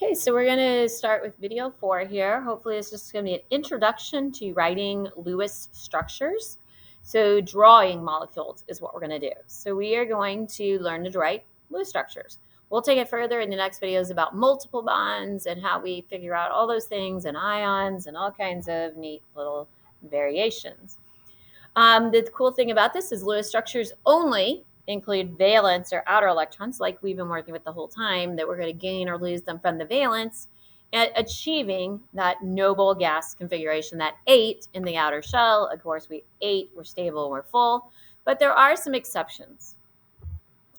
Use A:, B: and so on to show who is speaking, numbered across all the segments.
A: Okay, so we're going to start with video 4 here. Hopefully it's just going to be an introduction to writing Lewis structures. So drawing molecules is what we're going to do. So we are going to learn to write Lewis structures. We'll take it further in the next videos about multiple bonds and how we figure out all those things and ions and all kinds of neat little variations. The cool thing about this is Lewis structures only include valence or outer electrons, like we've been working with the whole time, that we're going to gain or lose them from the valence, and achieving that noble gas configuration, that 8 in the outer shell. Of course, we're stable, we're full, but there are some exceptions.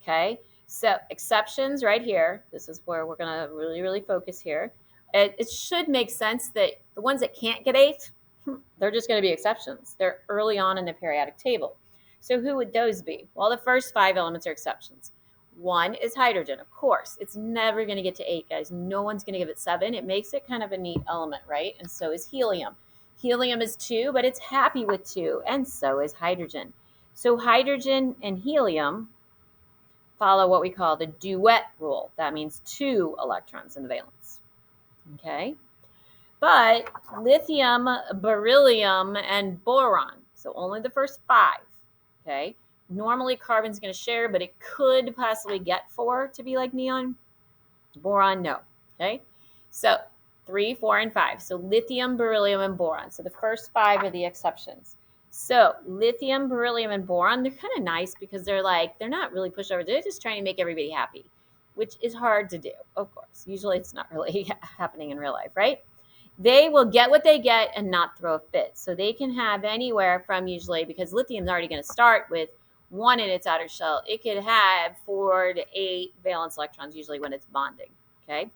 A: Okay, so exceptions right here. This is where we're going to really focus here. It should make sense that the ones that can't get 8, they're just going to be exceptions. They're early on in the periodic table. So who would those be? Well, the first 5 elements are exceptions. 1 is hydrogen. Of course, it's never going to get to 8, guys. No one's going to give it 7. It makes it kind of a neat element, right? And so is helium. Helium is 2, but it's happy with 2, and so is hydrogen. So hydrogen and helium follow what we call the duet rule. That means 2 electrons in the valence. Okay? But lithium, beryllium, and boron, so only the first 5, okay? Normally carbon's going to share, but it could possibly get 4 to be like neon. Boron, no, okay? So 3, 4, and 5. So lithium, beryllium, and boron. So the first 5 are the exceptions. So lithium, beryllium, and boron, they're kind of nice because they're not really pushovers. They're just trying to make everybody happy, which is hard to do, of course. Usually it's not really happening in real life, right? They will get what they get and not throw a fit. So they can have anywhere from, usually, because lithium's already going to start with 1 in its outer shell, it could have 4 to 8 valence electrons usually when it's bonding, okay?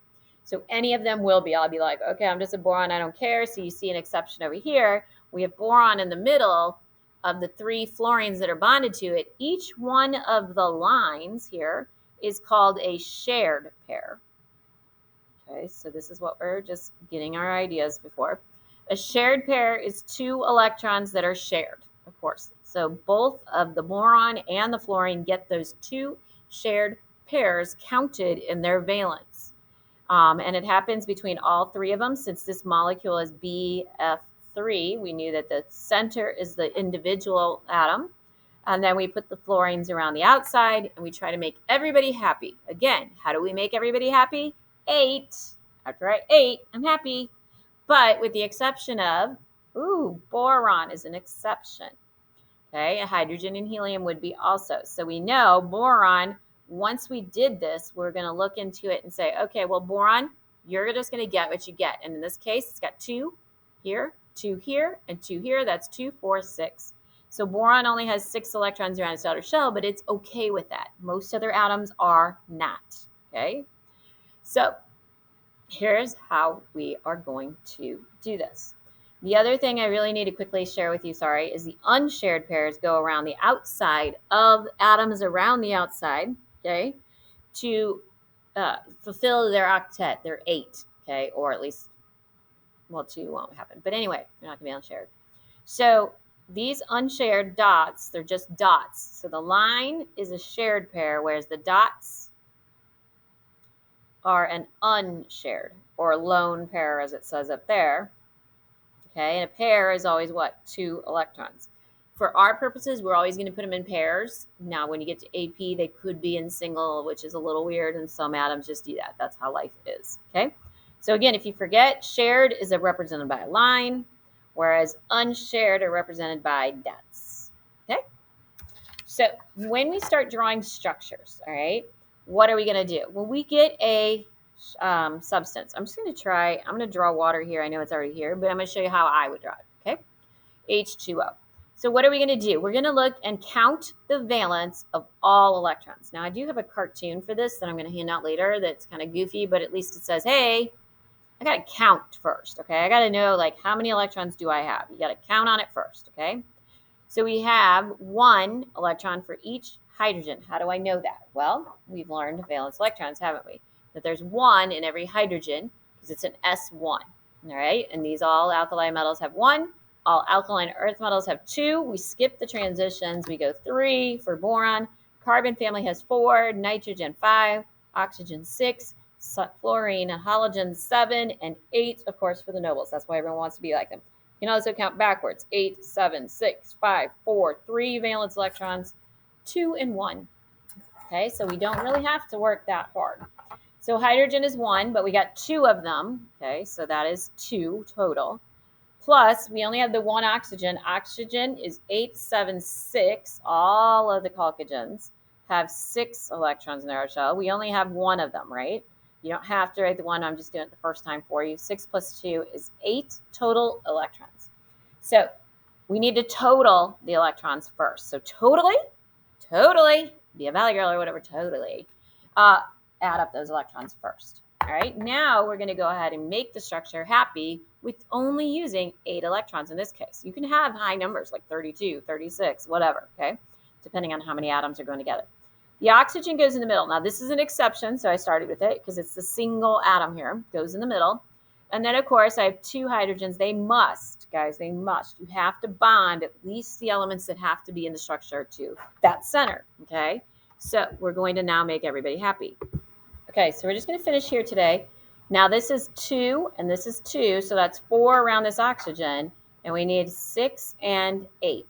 A: So any of them will be. I'll be like, okay, I'm just a boron, I don't care. So you see an exception over here. We have boron in the middle of the 3 fluorines that are bonded to it. Each one of the lines here is called a shared pair. Okay, so this is what we're just getting our ideas before. A shared pair is 2 electrons that are shared, of course. So both of the boron and the fluorine get those 2 shared pairs counted in their valence. And it happens between all 3 of them. Since this molecule is BF3, we knew that the center is the individual atom. And then we put the fluorines around the outside, and we try to make everybody happy. Again, how do we make everybody happy? 8. After I 8, I'm happy. But with the exception of, boron is an exception. Okay, hydrogen and helium would be also. So we know boron, once we did this, we're going to look into it and say, okay, well, boron, you're just going to get what you get. And in this case, it's got 2 here, 2 here, and 2 here. That's 2, 4, 6. So boron only has 6 electrons around its outer shell, but it's okay with that. Most other atoms are not, okay? So here's how we are going to do this. The other thing I really need to quickly share with you, is the unshared pairs go around the outside of atoms around the outside, okay, to fulfill their octet, their 8, okay, or at least, 2 won't happen. But anyway, they're not going to be unshared. So these unshared dots, they're just dots. So the line is a shared pair, whereas the dots are an unshared or lone pair, as it says up there. Okay, and a pair is always what? 2 electrons. For our purposes, we're always going to put them in pairs. Now, when you get to AP, they could be in single, which is a little weird, and some atoms just do that. That's how life is, okay? So again, if you forget, shared is represented by a line, whereas unshared are represented by dots, okay? So when we start drawing structures, all right, what are we going to do? Well, we get a substance. I'm going to draw water here. I know it's already here, but I'm going to show you how I would draw it, okay? H2O. So what are we going to do? We're going to look and count the valence of all electrons. Now, I do have a cartoon for this that I'm going to hand out later that's kind of goofy, but at least it says, hey, I got to count first, okay? I got to know, how many electrons do I have? You got to count on it first, okay? So we have 1 electron for each hydrogen. How do I know that? Well, we've learned valence electrons, haven't we? That there's 1 in every hydrogen because it's an S1, all right? And these all alkali metals have 1. All alkaline earth metals have 2. We skip the transitions. We go 3 for boron. Carbon family has 4, nitrogen 5, oxygen 6. fluorine and halogens 7, and 8, of course, for the nobles. That's why everyone wants to be like them. You can also count backwards: 8, 7, 6, 5, 4, 3 valence electrons, 2 and 1. Okay, so we don't really have to work that hard. So hydrogen is 1, but we got 2 of them. Okay, so that is 2 total. Plus, we only have the 1 oxygen. Oxygen is 8, 7, 6. All of the chalcogens have 6 electrons in their shell. We only have 1 of them, right? You don't have to write the 1. I'm just doing it the first time for you. 6 plus 2 is 8 total electrons. So we need to total the electrons first. So totally, be a Valley Girl or whatever, totally, add up those electrons first. All right, now we're going to go ahead and make the structure happy with only using 8 electrons in this case. You can have high numbers like 32, 36, whatever, okay, depending on how many atoms are going together. The oxygen goes in the middle. Now, this is an exception, so I started with it because it's the single atom here, goes in the middle. And then, of course, I have 2 hydrogens. They must, guys, they must. You have to bond at least the elements that have to be in the structure to that center, okay? So we're going to now make everybody happy. Okay, so we're just going to finish here today. Now, this is 2, and this is 2, so that's 4 around this oxygen, and we need 6 and 8.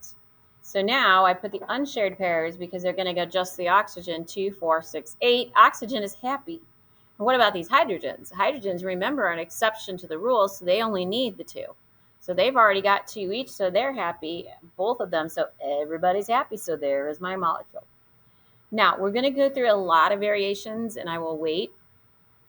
A: So now I put the unshared pairs because they're going to go just the oxygen, 2, 4, 6, 8. Oxygen is happy. And what about these hydrogens? Hydrogens, remember, are an exception to the rule, so they only need the 2. So they've already got 2 each, so they're happy, both of them, so everybody's happy. So there is my molecule. Now, we're going to go through a lot of variations, and I will wait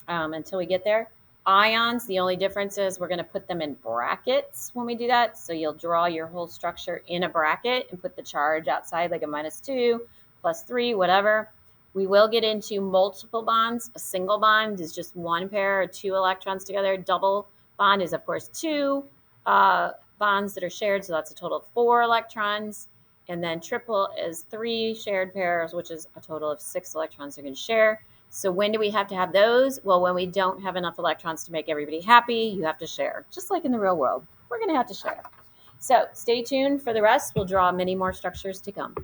A: until we get there. Ions, the only difference is we're going to put them in brackets when we do that. So you'll draw your whole structure in a bracket and put the charge outside, like a -2, +3, whatever. We will get into multiple bonds. A single bond is just 1 pair or 2 electrons together. Double bond is, of course, 2 bonds that are shared, so that's a total of 4 electrons. And then triple is 3 shared pairs, which is a total of 6 electrons you can share. So when do we have to have those? Well, when we don't have enough electrons to make everybody happy, you have to share. Just like in the real world, we're going to have to share. So stay tuned for the rest. We'll draw many more structures to come.